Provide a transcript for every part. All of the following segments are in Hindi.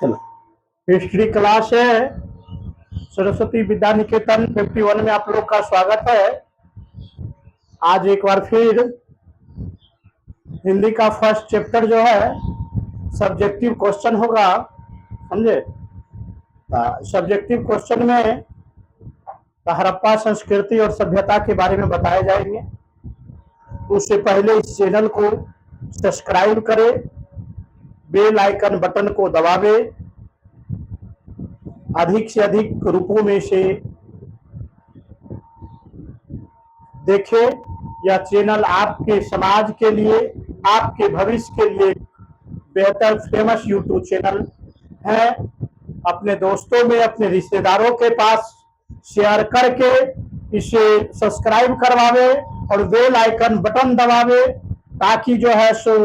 चलो, हिस्ट्री क्लास है सरस्वती विद्या निकेतन 51 में आप लोग का स्वागत है। आज एक बार फिर हिंदी का फर्स्ट चैप्टर जो है सब्जेक्टिव क्वेश्चन होगा, समझे। सब्जेक्टिव क्वेश्चन में हड़प्पा संस्कृति और सभ्यता के बारे में बताए जाएंगे। उससे पहले इस चैनल को सब्सक्राइब करें, बेल आइकन बटन को दबावे, अधिक से अधिक रूपों में से देखें। यह चैनल आपके समाज के लिए, आपके भविष्य के लिए बेहतर फेमस यूट्यूब चैनल है। अपने दोस्तों में, अपने रिश्तेदारों के पास शेयर करके इसे सब्सक्राइब करवावे और बेल आइकन बटन दबावे, ताकि जो है सो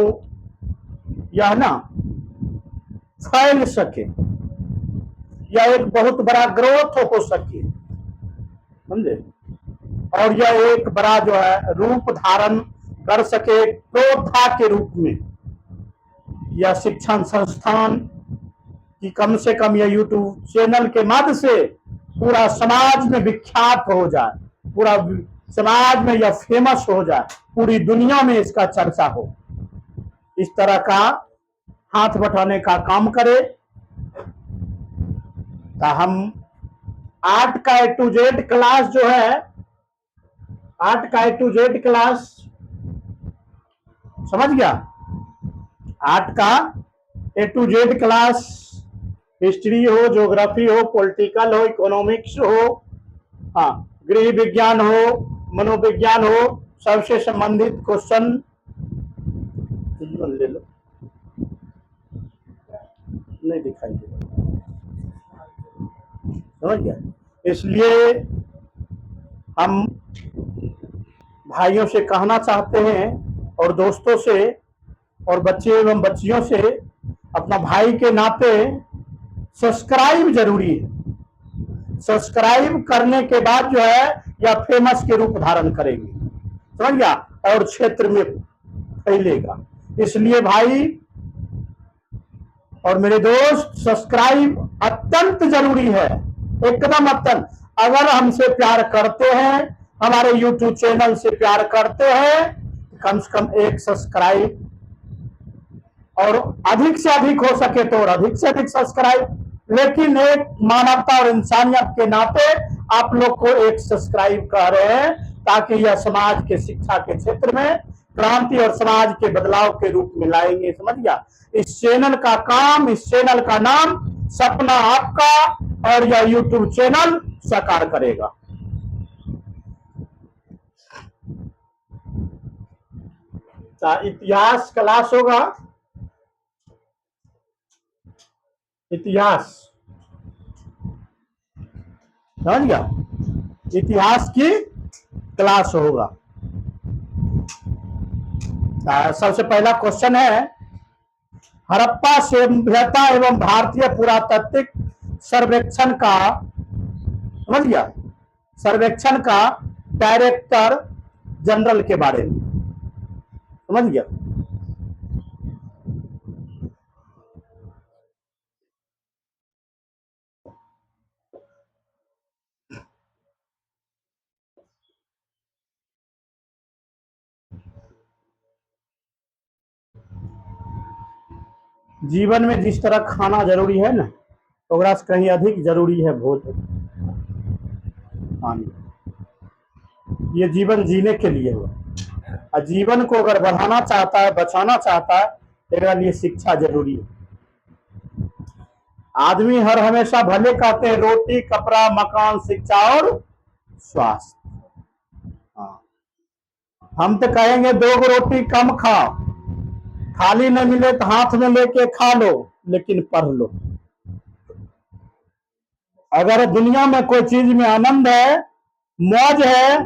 यह ना फैल सके, यह एक बहुत बड़ा ग्रोथ हो सके, समझे। और यह एक बड़ा जो है रूप धारण कर सके योद्धा के रूप में। यह शिक्षण संस्थान की कम से कम यह यूट्यूब चैनल के माध्यम से पूरा समाज में विख्यात हो जाए, पूरा समाज में यह फेमस हो जाए, पूरी दुनिया में इसका चर्चा हो। इस तरह का हाथ बटाने का काम करे। तो हम 8 का A to Z क्लास जो है, 8 का A to Z क्लास समझ गया। 8 का A to Z class history हो, ज्योग्राफी हो, पॉलिटिकल हो, इकोनॉमिक्स हो, हाँ, गृह विज्ञान हो, मनोविज्ञान हो, सबसे संबंधित क्वेश्चन ले लो। नहीं दिखाई दे रहा, समझ गया। इसलिए हम भाइयों से कहना चाहते हैं और दोस्तों से और बच्चे एवं बच्चियों से, अपना भाई के नाते सब्सक्राइब जरूरी है। सब्सक्राइब करने के बाद जो है यह फेमस के रूप धारण करेंगे, समझ गया, और क्षेत्र में फैलेगा। इसलिए भाई और मेरे दोस्त, सब्सक्राइब अत्यंत जरूरी है, एकदम अत्यंत। अगर हमसे प्यार करते हैं, हमारे YouTube चैनल से प्यार करते हैं, कम से कम एक सब्सक्राइब, और अधिक से अधिक हो सके तो और अधिक से अधिक सब्सक्राइब। लेकिन एक मानवता और इंसानियत के नाते आप लोग को एक सब्सक्राइब कर रहे हैं, ताकि यह समाज के शिक्षा के क्षेत्र में क्रांति और समाज के बदलाव के रूप में लाएंगे, समझ गया। इस चैनल का काम, इस चैनल का नाम सपना आपका, और यह यूट्यूब चैनल साकार करेगा। इतिहास क्लास होगा, इतिहास, समझ गया, इतिहास की क्लास होगा। सबसे पहला क्वेश्चन है, हड़प्पा सभ्यता एवं भारतीय पुरातात्विक सर्वेक्षण का, समझ गया, सर्वेक्षण का डायरेक्टर जनरल के बारे में, समझ गया। जीवन में जिस तरह खाना जरूरी है ना, ओकरा से कहीं अधिक जरूरी है भोजन, पानी। ये जीवन जीने के लिए हुआ, और जीवन को अगर बढ़ाना चाहता है, बचाना चाहता है, तो लिए शिक्षा जरूरी है। आदमी हर हमेशा भले कहते हैं रोटी, कपड़ा, मकान, शिक्षा और स्वास्थ्य। हाँ, हम तो कहेंगे 2 रोटी कम खाओ, थाली न मिले तो हाथ में लेके खा लो, लेकिन पढ़ लो। अगर दुनिया में कोई चीज में आनंद है, मौज है,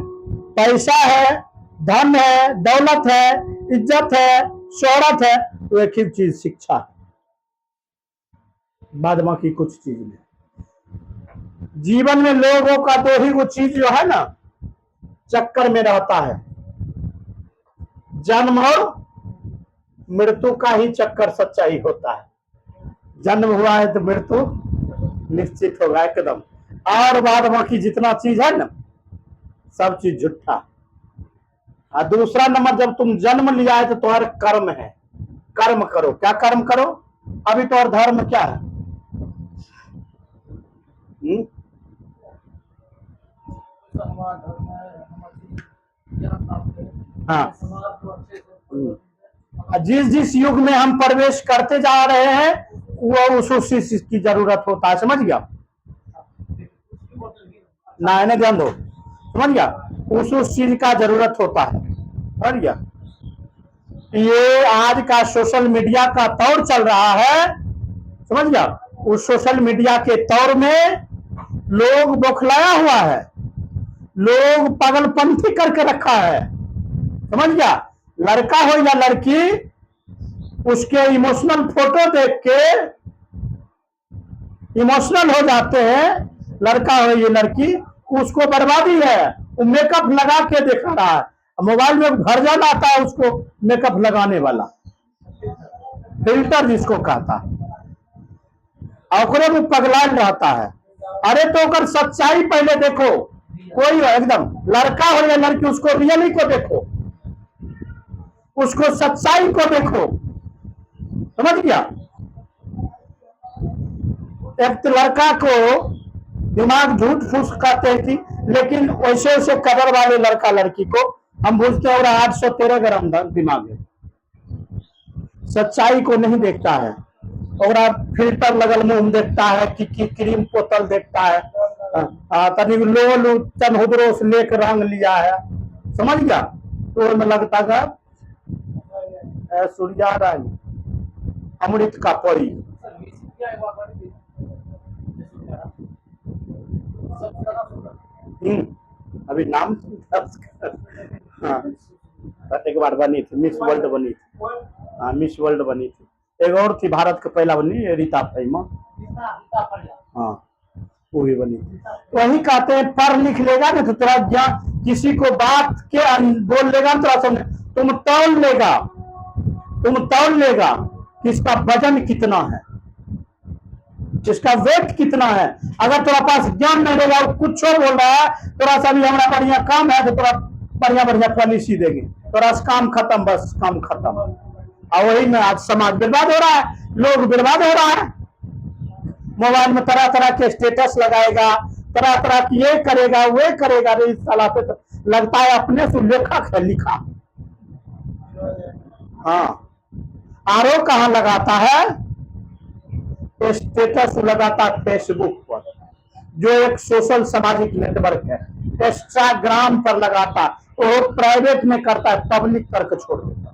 पैसा है, धन है, दौलत है, इज्जत है, शोहरत है, तो एक ही चीज शिक्षा है, बाद बाकी कुछ चीज नहीं। जीवन में लोगों का 2 ही वो चीज जो है ना चक्कर में रहता है, जन्म और मृत्यु का ही चक्कर सच्चाई होता है। जन्म हुआ है तो मृत्यु निश्चित होगा एकदम। और बाद बाकी जितना चीज है ना, सब चीज झूठा। और दूसरा नंबर, जब तुम जन्म लिया है तो तुम्हारे कर्म है, कर्म करो। क्या कर्म करो? अभी तो और धर्म क्या है? हाँ, जिस जिस युग में हम प्रवेश करते जा रहे हैं वो उस चीज की जरूरत होता है, समझ गया ना? इन्हें ध्यान दो, समझ गया? उस चीज का जरूरत होता है, समझ गया? ये आज का सोशल मीडिया का दौर चल रहा है, समझ गया? उस सोशल मीडिया के दौर में लोग बौखलाया हुआ है, लोग पागलपंथी करके रखा है, समझ गया? लड़का हो या लड़की, उसके इमोशनल फोटो देख के इमोशनल हो जाते हैं। लड़का हो या लड़की, उसको बर्बादी है। वो मेकअप लगा के दिखा रहा है, मोबाइल में वर्जन आता है उसको मेकअप लगाने वाला, फिल्टर जिसको कहता है, और में पगलाल रहता है। अरे तो अगर सच्चाई पहले देखो, कोई एकदम लड़का हो या लड़की, उसको रियली को देखो, उसको सच्चाई को देखो, समझ गया? एक तो लड़का को दिमाग झूठ फूस कहते हैं कि, लेकिन वैसे वैसे कदर वाले लड़का लड़की को हम पूछते हैं और 813 ग्राम दिमाग है, सच्चाई को नहीं देखता है। और आप फिल्टर लगल मुंह देखता है कि क्रीम बोतल देखता है, तनी लोल चनहुदरो से लेकर रंग लिया है, समझ गया? तो में लगता है सूर्या रानी अमृत का परी। अभी नाम हाँ, एक बार बनी थी, मिस वर्ल्ड बनी थी। हाँ, मिस वर्ल्ड बनी थी। एक और थी भारत का पहला बनी, रीता फैमा। हाँ, वो भी बनी थी। वही कहते हैं, पढ़ लिख लेगा ना तो थोड़ा ज्ञान, किसी को बात के बोल लेगा ना थोड़ा समझ, तुम तौल लेगा कि इसका वजन कितना है, जिसका वेट कितना है। अगर तुम्हारे पास ज्ञान नहीं रहेगा, कुछ बोल रहा है, थोड़ा सा भी हमारा बढ़िया काम है तो थोड़ा बढ़िया बढ़िया पॉलिसी देंगे, थोड़ा काम खत्म, बस काम खत्म। और वही में आज समाज बर्बाद हो रहा है, लोग बर्बाद हो रहा है। मोबाइल में तरह तरह के स्टेटस लगाएगा, तरह तरह की ये करेगा वो करेगा। रे साला पे तो लगता है अपने से लेखक है लिखा। हाँ, आरो कहाँ लगाता है? स्टेटस लगाता फेसबुक पर, जो एक सोशल सामाजिक नेटवर्क है। इंस्टाग्राम पर लगाता, वो प्राइवेट में करता है, पब्लिक करके छोड़ देता।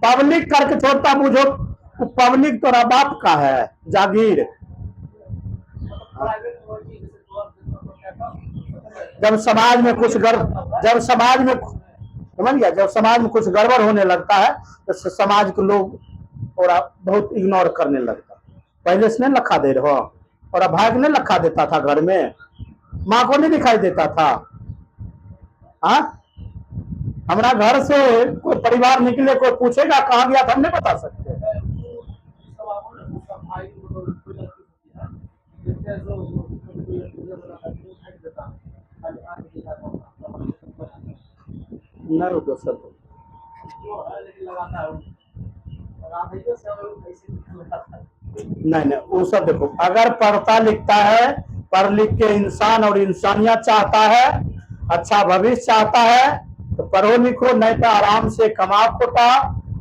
पब्लिक करके छोड़ता, बुझो पब्लिक तो बाप का है जागीर। जब समाज में कुछ जब समाज में समझ गया, जब समाज में कुछ गड़बड़ होने लगता है तो समाज के लोग और बहुत इग्नोर करने लगता। पहले से नहीं लखा दे रहे हो, और अब भाग नहीं लखा देता था घर में, माँ को नहीं दिखाई देता था। हाँ, हमारा घर से कोई परिवार निकले, कोई पूछेगा कहाँ गया था, हम नहीं बता सकते। नहीं, वो सब देखो, अगर पढ़ता लिखता है, पढ़ लिख के इंसान और इंसानियत चाहता है, अच्छा भविष्य चाहता है, तो पढ़ो लिखो, नहीं तो आराम से कमा खोटा,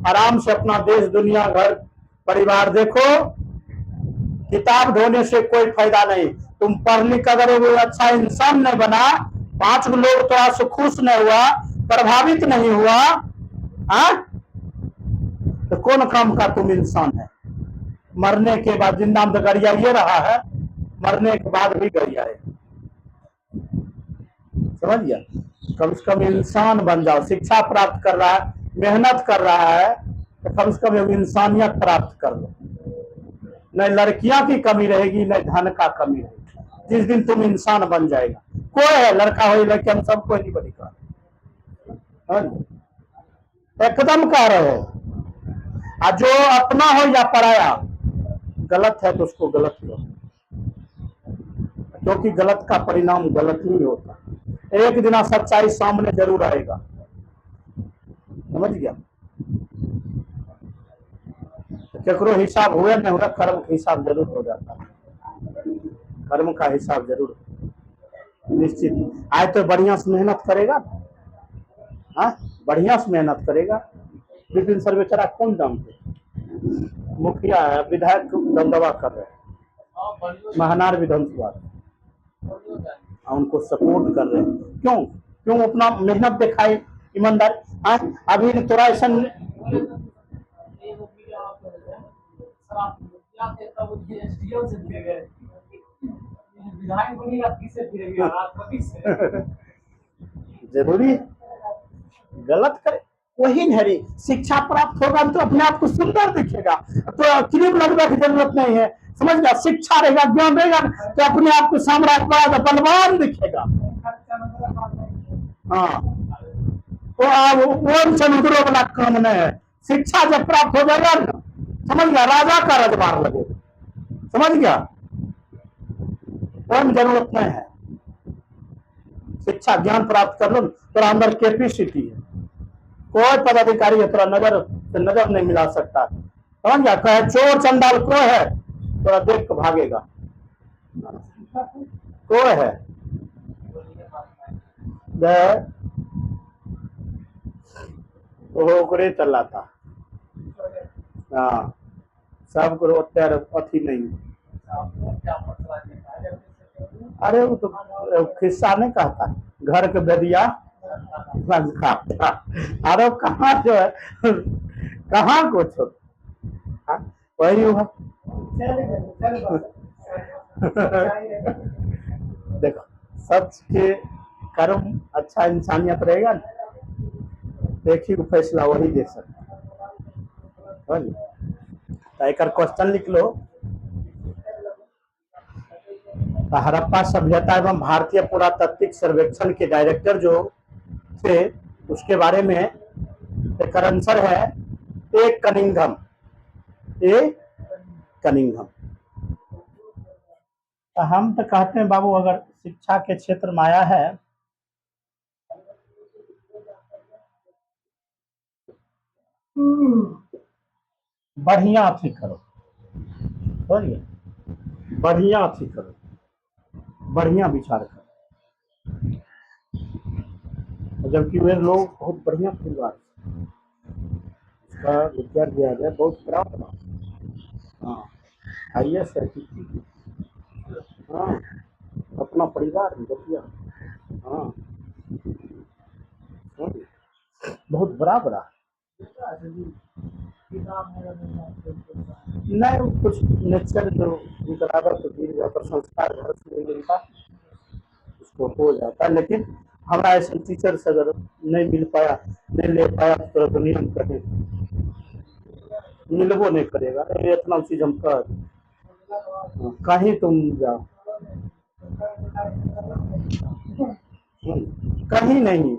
आराम से अपना देश दुनिया घर परिवार देखो। किताब ढोने से कोई फायदा नहीं। तुम पढ़ लिख अगर वो अच्छा इंसान नहीं बना, 5 लोग तो आज से खुश नहीं हुआ, प्रभावित नहीं हुआ, हाँ, तो कौन काम का तुम इंसान है? मरने के बाद, जिंदा में तो गरिया ये रहा है, मरने के बाद भी गरिया है, समझ गया? कम से कम इंसान बन जाओ। शिक्षा प्राप्त कर रहा है, मेहनत कर रहा है, तो कम से कम इंसानियत प्राप्त कर लो। नहीं लड़कियां की कमी रहेगी, नहीं धन का कमी रहेगी। जिस दिन तुम इंसान बन जाएगा, कोई है लड़का हो लड़की, हम सब कोई नहीं बनेगा। एकदम कह रहे हो। और जो अपना हो या पराया, गलत है तो उसको गलत लो, क्योंकि गलत का परिणाम गलत ही होता। एक दिन सच्चाई सामने जरूर आएगा, समझ गया। केकरो हिसाब हुए न हुए, कर्म का हिसाब जरूर हो जाता है, कर्म का हिसाब जरूर निश्चित। आज तो बढ़िया से मेहनत करेगा, हाँ बढ़िया से मेहनत करेगा। विपिन सर बेचारा कौन जानते, मुखिया है, विधायक दबदबा कर रहे हैं महनार विधानसभा, उनको सपोर्ट कर रहे हैं। क्यों क्यों अपना मेहनत दिखाए, ईमानदार। अभी थोड़ा ऐसा जरूरी गलत करे वही नहीं, शिक्षा प्राप्त होगा तो अपने आप को सुंदर दिखेगा, तो क्रीम लगने की जरूरत नहीं है, समझ गया। शिक्षा रहेगा, ज्ञान रहेगा तो अपने आप को साम्राज्यवाद बलवान दिखेगा। हाँ, वो समुद्रों वाला काम नहीं है। शिक्षा जब प्राप्त हो जाएगा ना, समझ गया, राजा का रजवार लगेगा, समझ गया। कोई जरूरत नहीं है, शिक्षा ज्ञान प्राप्त कर लो, तेरा अंदर कैपेसिटी है, कोई पदाधिकारी है तेरा नजर नहीं मिला सकता, समझ गया। कहे चोर चंडाल को है, थोड़ा देख के भागेगा, को है ओकरे चला था। हाँ, सब को अथी नहीं। अरे वो तो खिस्सा नहीं कहता, घर के बेदिया खाता। अरे कहाँ जो है, कहाँ कुछ वही हुआ। देखो, सच के कर्म अच्छा इंसानियत रहेगा ना, देखिए फैसला वही दे सकता है। तो एक क्वेश्चन लिख लो, हड़प्पा सभ्यता एवं भारतीय पुरातात्विक सर्वेक्षण के डायरेक्टर जो थे, उसके बारे में एक आंसर है ए कनिंघम। ए कनिंघम। तो हम तो कहते हैं बाबू, अगर शिक्षा के क्षेत्र में आया है बढ़िया अथी करो, समझिए, बढ़िया अथी करो, बढ़िया विचार करो। जबकि वे लोग बहुत बढ़िया परिवार का विचार दिया गया, बहुत बड़ा। हाँ, IAS है, हाँ, अपना परिवार बतिया, हाँ, बहुत बड़ा बड़ा नहीं, कुछ नेचर जो बराबर तो गिर जाता, संस्कार घर से नहीं मिलता, उसको हो जाता है। लेकिन हमारा ऐसे टीचर से अगर नहीं मिल पाया, नहीं ले पाया, तो दुनिया में कहीं मिलबो नहीं करेगा। इतना चीज हम कर कहीं तुम जाओ, कहीं नहीं,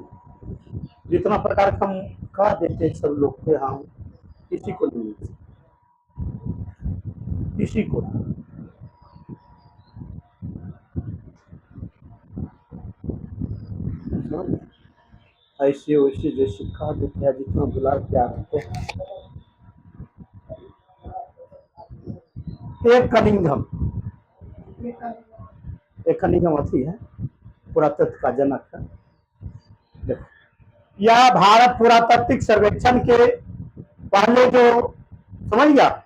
जितना प्रकार का हम कह देते सब लोग के, हाँ किसी को नहीं, किसी को ऐसे वैसे जैसे कह देते हैं, जितना बुला के आते हैं। एक कनिंघम, एक कनिंघम अथी है, पुरातत्व का जनक है। देखो, यह भारत पुरातात्विक सर्वेक्षण के पहले जो, समझ गया,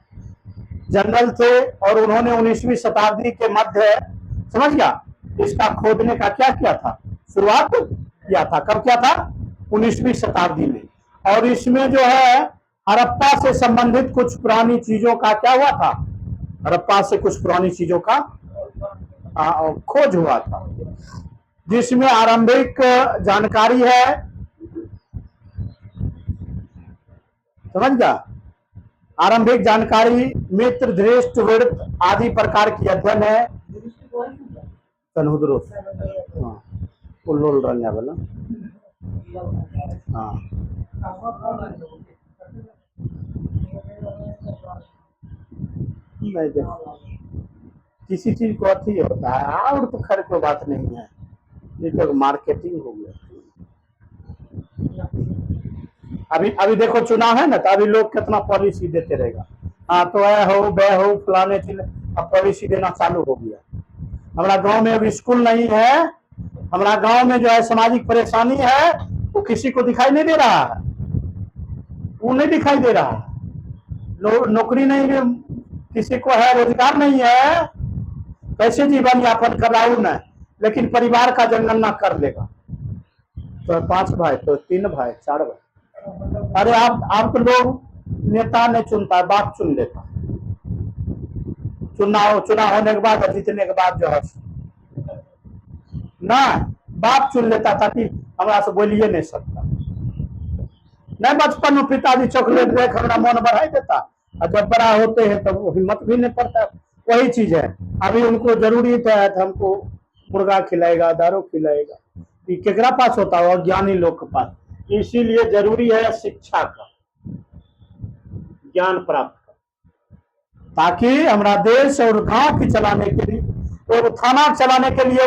जनरल थे, और उन्होंने 19वीं शताब्दी के मध्य, समझ गया, इसका खोदने का क्या किया था, शुरुआत किया था। कब किया था? 19वीं शताब्दी में। और इसमें जो है हड़प्पा से संबंधित कुछ पुरानी चीजों का क्या हुआ था, हड़प्पा से कुछ पुरानी चीजों का खोज हुआ था, जिसमें आरंभिक जानकारी है, समझ गया, आरंभिक जानकारी मित्र, दृष्ट, वृत्त आदि प्रकार की अध्ययन है। कन्हुद्रो, हाँ, उल्लोल रंगा वाला, हाँ, नहीं देखो, किसी चीज को अति होता है और तो खैर कोई बात नहीं है, ये तो मार्केटिंग हो गया। अभी अभी देखो चुनाव है ना, तो अभी लोग कितना पॉलिसी देते रहेगा। हाँ तो ऐ हो बे हो फलाने चीज, अब पॉलिसी देना चालू हो गया। हमारा गांव में अभी स्कूल नहीं है, हमारा गांव में जो है सामाजिक परेशानी है, वो किसी को दिखाई नहीं दे रहा है, वो नहीं दिखाई दे रहा है। नौकरी नहीं है, किसी को है, रोजगार नहीं है, कैसे जीवन यापन कर रहा हूं ना, लेकिन परिवार का जनगणना कर लेगा। तो 5 भाई तो 3 भाई 4 भाई, अरे आप तो लोग नेता नहीं चुनता है, बाप चुन लेता। चुनाव होने के बाद, जीतने के बाद जो है ना, बाप चुन लेता, ताकि हमारा से बोलिए नहीं सकता। नहीं बचपन में पिताजी चॉकलेट देख हमारा मन बढ़ाई देता, और जब बड़ा होते हैं तो हिम्मत भी नहीं पड़ता। वही चीज है, अभी उनको जरूरी है तो हमको मुर्गा खिलाएगा, दारू खिलाएगा, ये केकरा पास होता है, ज्ञानी लोग के पास। इसीलिए जरूरी है शिक्षा का, ज्ञान प्राप्त कर, ताकि हमारा देश और गांव की चलाने के लिए, और थाना चलाने के लिए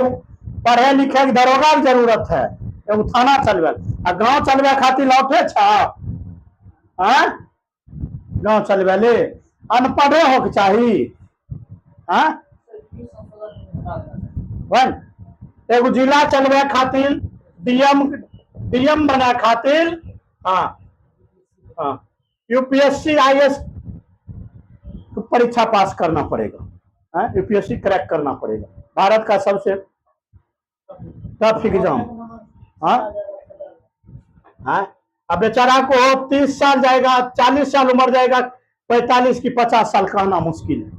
पढ़े लिखे दरोगा की जरूरत है, एगो थाना चलवे, आ गांव चलवे खातिर लौटे छाप, गांव चलवे ले अनपढ़े होके चाहिए। एगो जिला चलवे खातिर, डीएम बना खातिर, हाँ हाँ, यूपीएससी आईएएस परीक्षा पास करना पड़ेगा, यूपीएससी क्रैक करना पड़ेगा, भारत का सबसे टफ एग्जाम। अब बेचारा को 30 साल जाएगा, 40 साल उम्र जाएगा, 45 की 50 साल कहना मुश्किल है,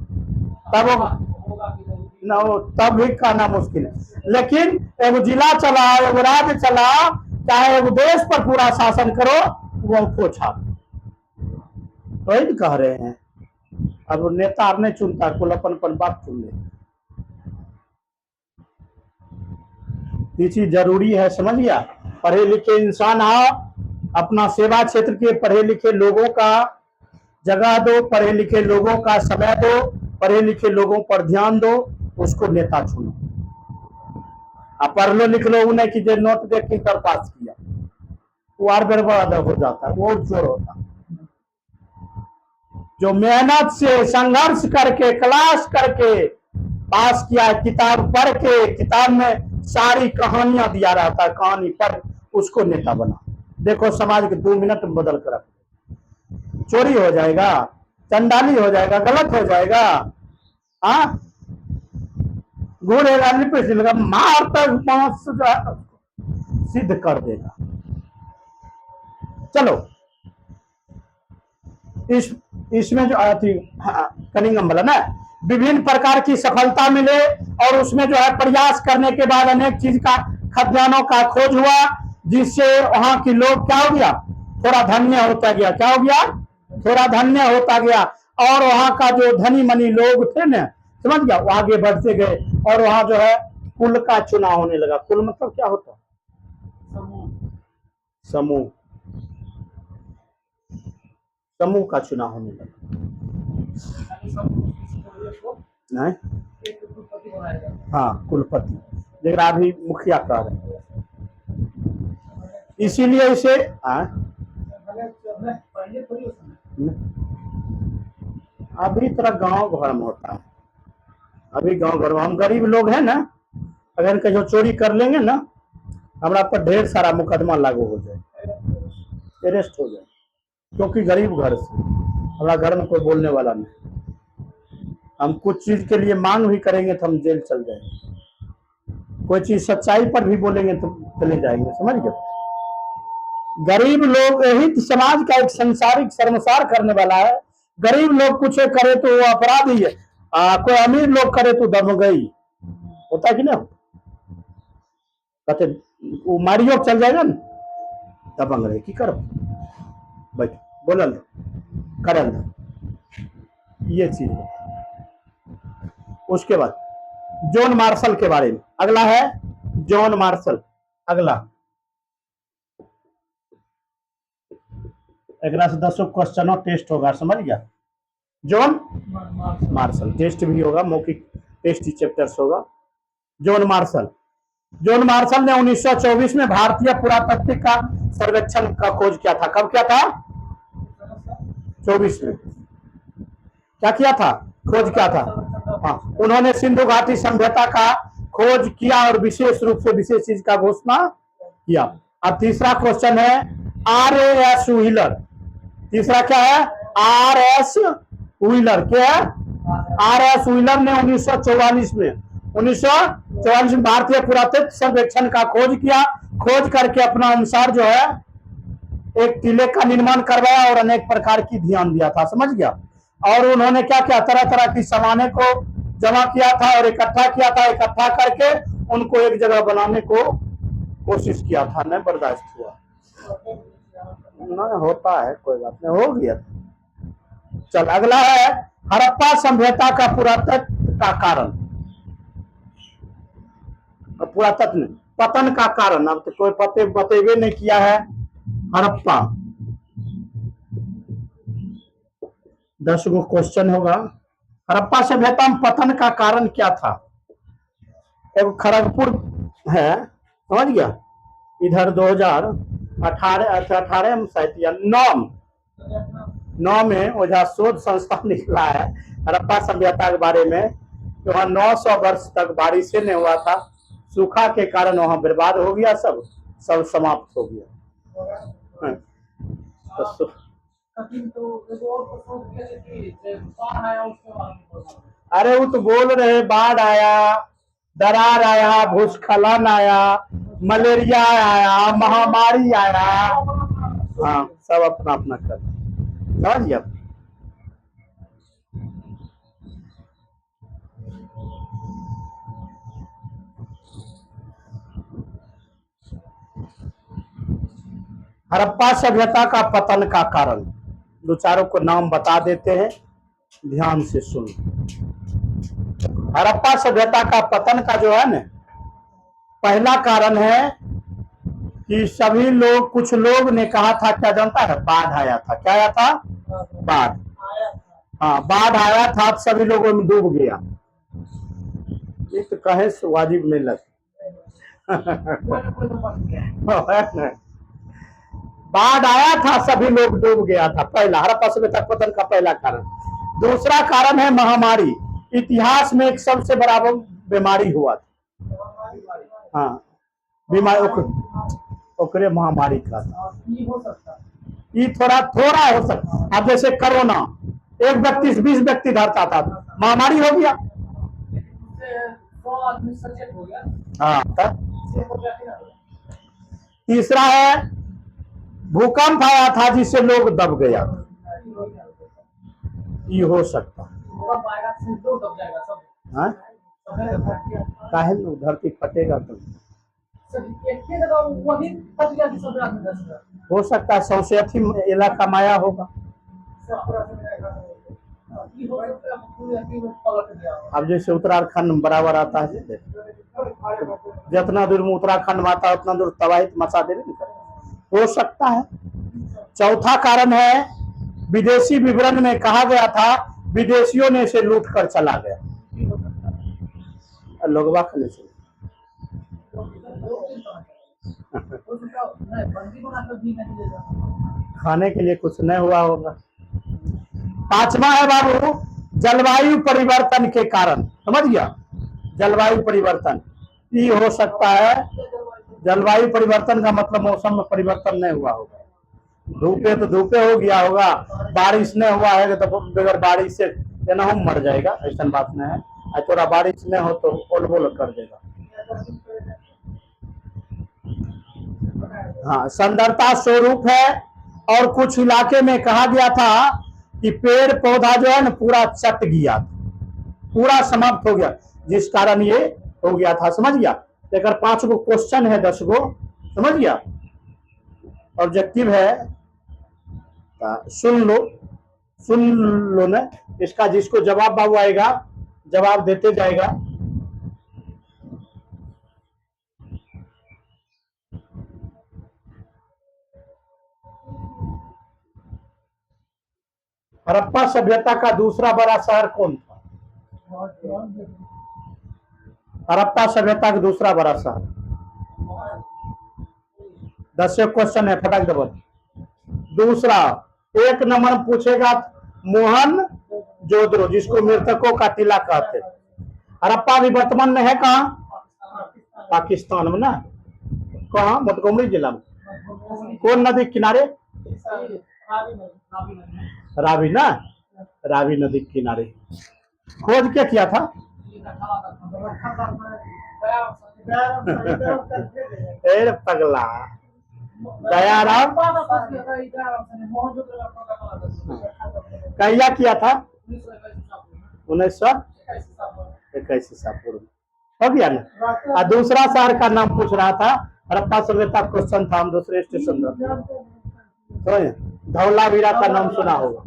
तब भी कहना मुश्किल है। लेकिन एगो जिला चला, एगो राज्य चला, चाहे एगो देश पर पूरा शासन करो, वो पोछा। वही कह रहे हैं, अब नेता नहीं चुनता, कुल अपन बात चुन ले। ये चीज जरूरी है, समझ गया। पढ़े लिखे इंसान आओ, अपना सेवा क्षेत्र के पढ़े लिखे लोगों का जगह दो, पढ़े लिखे लोगों का समय दो, पढ़े लिखे लोगों पर ध्यान दो, उसको नेता चुनो। आप पढ़ लो लिख लो उन्हें कि जो नोट देख के कर पास किया, वो और बर्बाद हो जाता है, वो चोर होता है। जो मेहनत से संघर्ष करके क्लास करके पास किया, किताब पढ़ के, किताब में सारी कहानियां दिया रहता है, कहानी पढ़ उसको नेता बना। देखो समाज के 2 मिनट में बदल कर रख, चोरी हो जाएगा, चंडाली हो जाएगा, गलत हो जाएगा, घूरेगा, लिपट लेगा, मार तक सिद्ध कर देगा। चलो इसमें जो आती कनिंगम वाला ना, विभिन्न प्रकार की सफलता मिले, और उसमें जो है प्रयास करने के बाद अनेक चीज का खजानों का खोज हुआ, जिससे वहां के लोग क्या हो गया, थोड़ा धन्य होता गया। क्या हो गया, थोड़ा धन्य होता गया, और वहां का जो धनी मनी लोग थे ना, समझ गया, वो आगे बढ़ते गए, और वहां जो है कुल का चुनाव होने लगा। कुल मतलब क्या होता, समूह, समूह का चुनाव होने लगा। नहीं, हाँ कुलपति, जरा अभी मुखिया कह रहे हैं, इसीलिए इसे अभी तरह गांव घर में होता है, अभी गांव घर में हम गरीब लोग हैं ना, अगर कहीं चोरी कर लेंगे ना, हमारा पर ढेर सारा मुकदमा लागू हो जाए, अरेस्ट हो जाए, क्योंकि गरीब घर से, हमारा घर में कोई बोलने वाला नहीं। हम कुछ चीज के लिए मांग भी करेंगे तो हम जेल चल जाएंगे, कोई चीज सच्चाई पर भी बोलेंगे तो चले जाएंगे, समझ गए। गरीब लोग यही समाज का एक संसारिक शर्मसार करने वाला है। गरीब लोग कुछ करे तो वो अपराधी है, कोई अमीर लोग करे तो दमगई होता है कि ना, कहते वो मारियो चल जाएगा ना, दबंग रहे की कर बैठ बोलल करल, ये चीज है। उसके बाद जॉन मार्शल के बारे में, अगला है जॉन मार्शल, अगला एकरा से 10 क्वेश्चनों टेस्ट होगा, समझ गया। जॉन मार्शल टेस्ट भी होगा, मौखिक टेस्ट ही चैप्टर्स होगा। जॉन मार्शल, जॉन मार्शल ने 1924 में भारतीय पुरातत्व का सर्वेक्षण का खोज किया था। कब किया था? 24 में। क्या किया था? खोज किया था। हाँ, उन्होंने सिंधु घाटी सभ्यता का खोज किया और विशेष रूप से विशेष चीज का घोषणा किया। अब तीसरा क्वेश्चन है RAS व्हीलर। तीसरा क्या है? RS wheeler. क्या है? RS व्हीलर ने 1944 में भारतीय पुरातत्व सर्वेक्षण का खोज किया। खोज करके अपना अनुसार जो है एक टीले का निर्माण करवाया और अनेक प्रकार की ध्यान दिया था, समझ गया। और उन्होंने क्या किया? तरह तरह की सामानें को जमा किया था और इकट्ठा किया था। इकट्ठा करके उनको एक जगह बनाने को कोशिश किया था, नहीं बर्दाश्त हुआ। नहीं होता है, कोई बात नहीं, हो गया। चल अगला है हड़प्पा सभ्यता का पुरातत्व का कारण। पुरातत्व पतन का कारण अब तो कोई बतेबे नहीं किया है। हड़प्पा 10 गो क्वेश्चन होगा। हड़प्पा सभ्यता में पतन का कारण क्या था? एक खड़गपुर है, समझ गया। इधर 2018 में शायद या 9 में ओझा शोध संस्था निकला है हड़प्पा सभ्यता के बारे में। वहाँ 900 वर्ष तक बारिश नहीं हुआ था, सूखा के कारण वहाँ बर्बाद हो गया, सब समाप्त हो गया। अरे वो तो बोल रहे बाढ़ आया, दरार आया, भूस्खलन आया, मलेरिया आया, महामारी आया। हाँ, सब अपना अपना कर, समझ गया। हड़प्पा सभ्यता का पतन का कारण दो चारों को नाम बता देते हैं, ध्यान से सुन। हड़प्पा सभ्यता का पतन का जो है ना, पहला कारण है कि सभी लोग, कुछ लोग ने कहा था, क्या जानता है? बाढ़ आया था। क्या आया था? बाढ़। हाँ, बाढ़ आया था, सभी लोगों में डूब गया। ये तो कहे से वाजिब नहीं लगता। बाढ़ आया था, सभी लोग डूब गया था, पहला हड़प्पा सभ्यता पतन का पहला कारण। दूसरा कारण है महामारी। इतिहास में एक सबसे बड़ा बीमारी हुआ था। हाँ, बीमारी ओकरे महामारी का ये थोड़ा थोड़ा हो सकता। अब जैसे कोरोना, एक व्यक्ति से 20 व्यक्ति धरता था, महामारी हो गया। हाँ, तीसरा है भूकंप आया था जिससे लोग दब गया, ये हो सकता। हाँ, काहे धरती फटेगा तो हो सकता है, सौसे अथी इलाका माया होगा। अब जैसे उत्तराखंड बराबर आता है, जितना दूर में उत्तराखंड में आता है उतना दूर तबाही मचा देने नहीं कर, हो सकता है। चौथा कारण है विदेशी विवरण में कहा गया था विदेशियों ने इसे लूट कर चला गया, लोगवा खाने से खाने के लिए कुछ नहीं हुआ होगा। पांचवा है बाबू जलवायु परिवर्तन के कारण, समझ गया। जलवायु परिवर्तन ये हो सकता है। जलवायु परिवर्तन का मतलब मौसम में परिवर्तन नहीं हुआ होगा। धूपे तो धूपे हो गया होगा, बारिश नहीं हुआ है तो बगैर बारिश से ना हम मर जाएगा, ऐसा बात नहीं है। थोड़ा बारिश नहीं हो तो ओल बोल कर देगा। हाँ, सुंदरता स्वरूप है। और कुछ इलाके में कहा गया था कि पेड़ पौधा जो है ना पूरा चट गया, पूरा समाप्त हो गया, जिस कारण ये हो गया था, समझ गया। लेकर 5 गो क्वेश्चन है, 10 गो, समझ गया। ऑब्जेक्टिव है, सुन लो, सुन लो ना इसका, जिसको जवाब बाबू आएगा जवाब देते जाएगा। हड़प्पा सभ्यता का दूसरा बड़ा शहर कौन था? हड़प्पा सभ्यता का दूसरा बड़ा शहर। 10 क्वेश्चन है, फटाक दबा। दूसरा 1 नंबर पूछेगा मोहन जोदड़ो, जिसको मृतकों का टीला कहते हैं। हड़प्पा भी वर्तमान में है कहाँ? पाकिस्तान में ना। कहाँ? मोंटगोमरी जिला में। कौन नदी किनारे? रावी ना, रावी नदी किनारे। खोज क्या किया था? ए पगला, दयाराम कहिया किया था? 1921 ईसा पूर्व। हो गया ना। और दूसरा शहर का नाम पूछ रहा था, हड़प्पा सभ्यता क्वेश्चन था, हम दूसरे स्टेशन पर। धौलावीरा का नाम सुना होगा।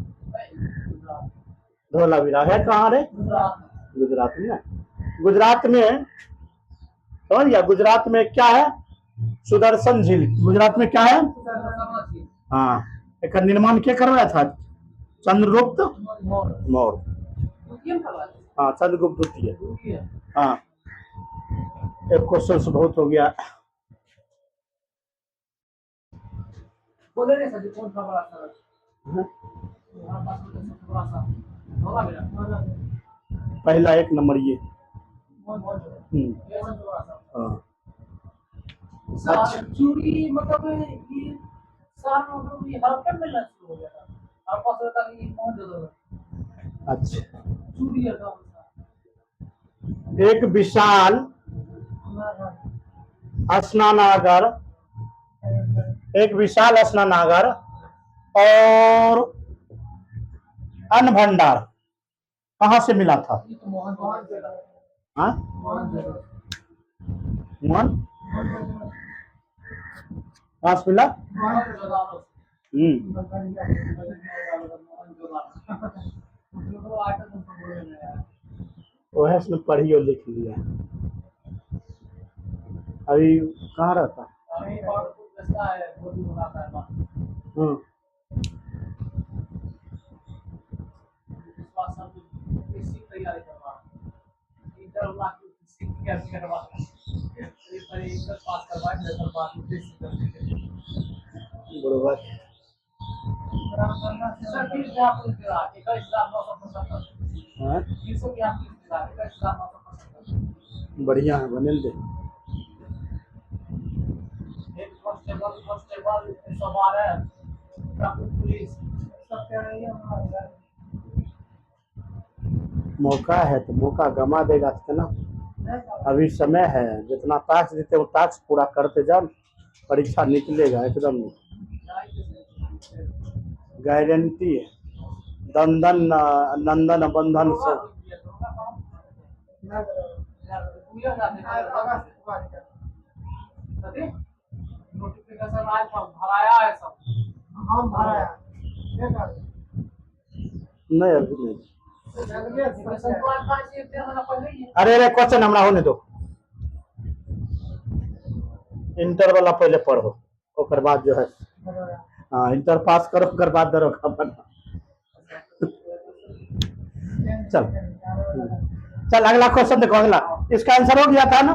धौलावीरा है कहाँ रे? गुजरात में। गुजरात में समझ गया। गुजरात में क्या है? सुदर्शन झील। गुजरात में क्या है? हाँ, एक निर्माण क्या करवाया था? चंद्रगुप्त मौर्य। हाँ, चंद्रगुप्त द्वितीय। हाँ, एक क्वेश्चन से बहुत हो गया। पहला 1 नंबर ये। चूड़ी मतलब ये साल मतलब ये हड़प्पा मिलना शुरू हो गया था। हड़प्पा से तक ये पहुंच जाता। अच्छा, चूड़ी एक विशाल स्नानागार, एक विशाल स्नानागार और अन्न भंडार कहाँ से मिला था? हाँ, कहाँ से मिला? वह उसने पढ़ी और लिख लिया। अभी कहाँ रहता? बढ़िया है, बने दे। मौका है तो मौका गमा देगा तो ना। अभी समय है, जितना टास्क देते वो टास्क पूरा करते जाओ, परीक्षा निकलेगा एकदम गारंटी है। दंदन नंदन बंधन से नहीं, अभी नहीं। अरे अरे क्वेश्चन हमरा होने दो। इंटर वाला पहले पढ़ो, ओकर बाद जो है। हाँ, इंटर पास करो, ओकर बाद दरोगा बनो। चल चल, अगला क्वेश्चन देखो। अगला इसका आंसर हो गया था ना?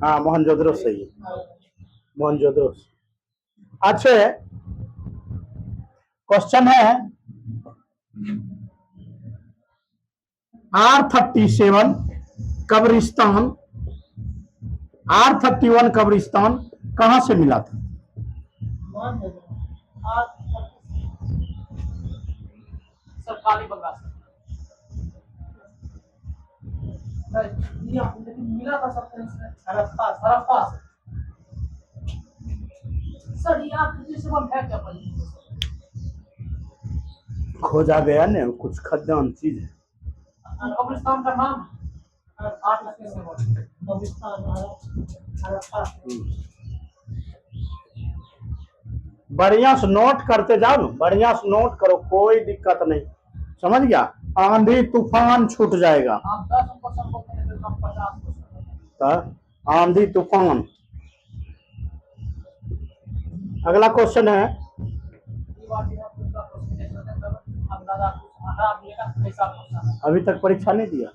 हाँ, मोहनजोदड़ो सही है। मोहनजोदड़ो। अच्छे क्वेश्चन है। R37 कब्रिस्तान, R31 कब्रिस्तान कहाँ से मिला था? सरकारी बंगाल मिला था सबसे हड़प्पा से। सर ये सब है क्या? खोजा गया ने कुछ खदान चीज है। कब्रिस्तान का नाम बढ़िया से नोट करते जाओ ना, बढ़िया से नोट करो, कोई दिक्कत नहीं। समझ गया? आंधी तूफान छूट जाएगा। आंधी तूफान अगला क्वेश्चन है, ये बात है आपका क्वेश्चन है सर, अंदाजा कुछ आधा आपने का कैसा क्वेश्चन है। अभी तक परीक्षा नहीं दिया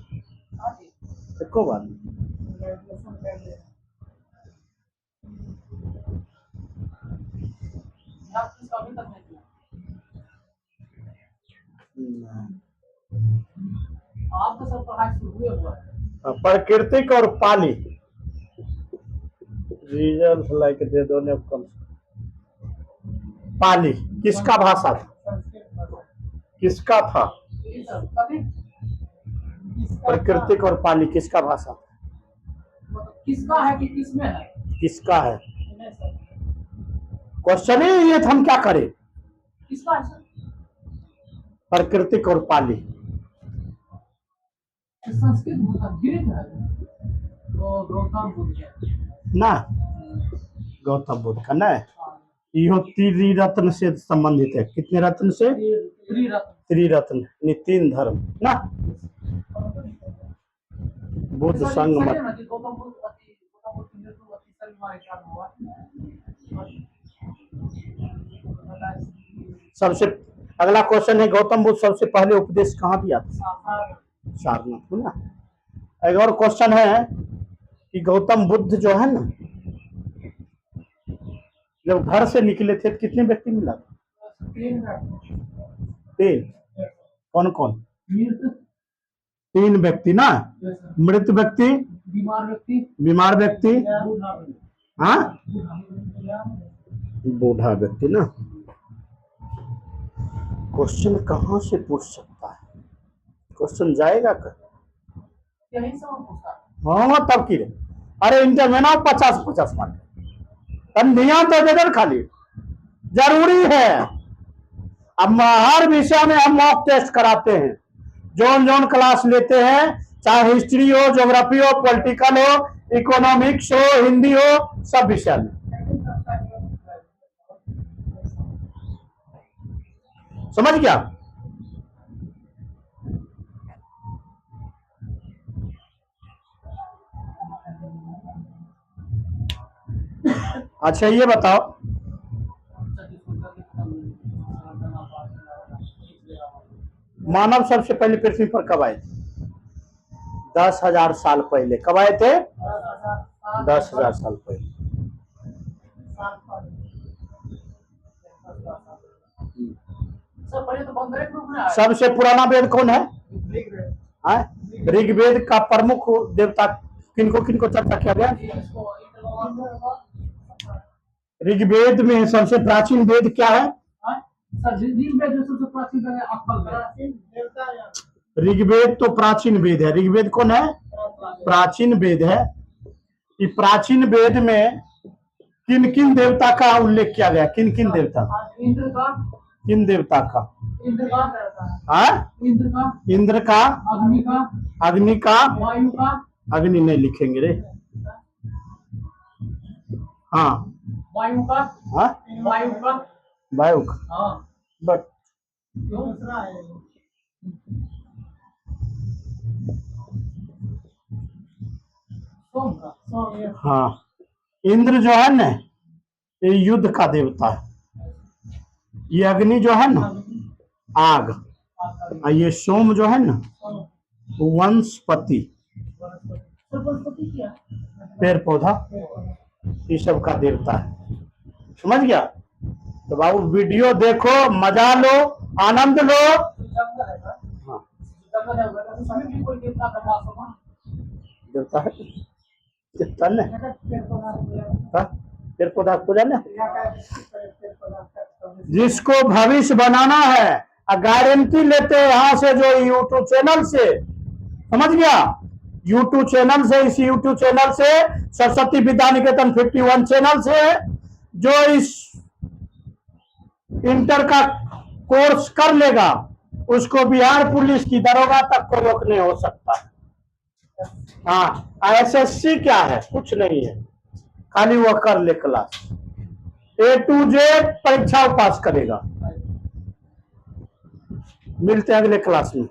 हां जी, एको बार? ग्रेजुएशन कर लिया आप किस अभी तक नहीं दिया। आपका सब पढ़ाई शुरू हुआ है। प्राकृतिक और पाली रिजल्ट लाइक दे दो ने कम। पाली किसका भाषा था? संस्कृत भाषा किसका था? ये सब कभी प्राकृतिक और पाली किसका भाषा था? मतलब किसका है कि किसमें है। किसका है? नहीं सर, क्वेश्चन ही ये था, हम क्या करें? किसका है सर? प्राकृतिक और पाली संस्कृत भाषा ग्रीक है तो गौतम बुद्ध है ना, गौतम बुद्ध का ना, हाँ, यो त्रिरत्न से संबंधित है। कितने रत्न से? त्रिरत्न त्रिरत्न यानी तीन धर्म ना, बुद्ध सर, संग सही है मत। ना कि गौतम बुद्ध की मृत्यु 38 साल में क्या हुआ। सबसे अगला क्वेश्चन है, गौतम बुद्ध सबसे पहले उपदेश कहाँ दिया था? साकार सारनाथ में ना। एक और क्वेश्चन है कि गौतम बुद्ध जो है ना, जब घर से निकले थे तो कितने व्यक्ति मिला था? तीन तीन। कौन कौन? मृत तीन व्यक्ति ना, मृत व्यक्ति, बीमार व्यक्ति, हाँ बूढ़ा व्यक्ति ना। क्वेश्चन कहाँ से पूछ सकता है? क्वेश्चन जाएगा कर? यही सब पूछा। हाँ तब की रे, अरे इंटर में ना 50-50 मार्क, ध्यान तो दे दे, खाली जरूरी है। अब हर विषय में हम मॉक टेस्ट कराते हैं, जोन जोन क्लास लेते हैं, चाहे हिस्ट्री हो, ज्योग्राफी हो, पॉलिटिकल हो, इकोनॉमिक्स हो, हिंदी हो, सब विषय में। समझ गया? अच्छा ये बताओ, मानव सबसे पहले पृथ्वी पर कब आए थे? 10,000 साल पहले। कब आए थे? 10,000 साल पहले। सबसे पुराना वेद कौन है? ऋग्वेद का प्रमुख देवता किनको किनको चर्चा किया गया? ऋग्वेद में सबसे प्राचीन वेद क्या है? ऋग्वेद तो प्राचीन वेद है। ऋग्वेद कौन है? प्राचीन वेद है। ये प्राचीन वेद में किन किन देवता का उल्लेख किया गया? किन किन देवता? किन देवता का? इंद्र का, अग्नि का, अग्नि नहीं लिखेंगे रे, हाँ वायु का, हाँ वायु का, हाँ बट हाँ इंद्र जो है ना, ये युद्ध का देवता है। ये अग्नि जो है ना, आग, और ये सोम जो है ना, वंशपति, पेड़ पौधा, ये सब का देवता है। समझ गया? तो बाबू वीडियो देखो, मजा लो, आनंद लो। हाँ देवता है, देवता न पेड़ पौधा पूजा न, जिसको भविष्य बनाना है, गारंटी लेते हैं यहाँ से, जो यूट्यूब चैनल से, समझ गया? यूट्यूब चैनल से, इस यूट्यूब चैनल से, सरस्वती विद्या निकेतन 51 चैनल से, जो इस इंटर का कोर्स कर लेगा, उसको बिहार पुलिस की दरोगा तक को रोकने हो सकता है। हाँ एसएससी क्या है? कुछ नहीं है, खाली वो कर ले क्लास, A to Z परीक्षा पास करेगा। मिलते हैं अगले क्लास में।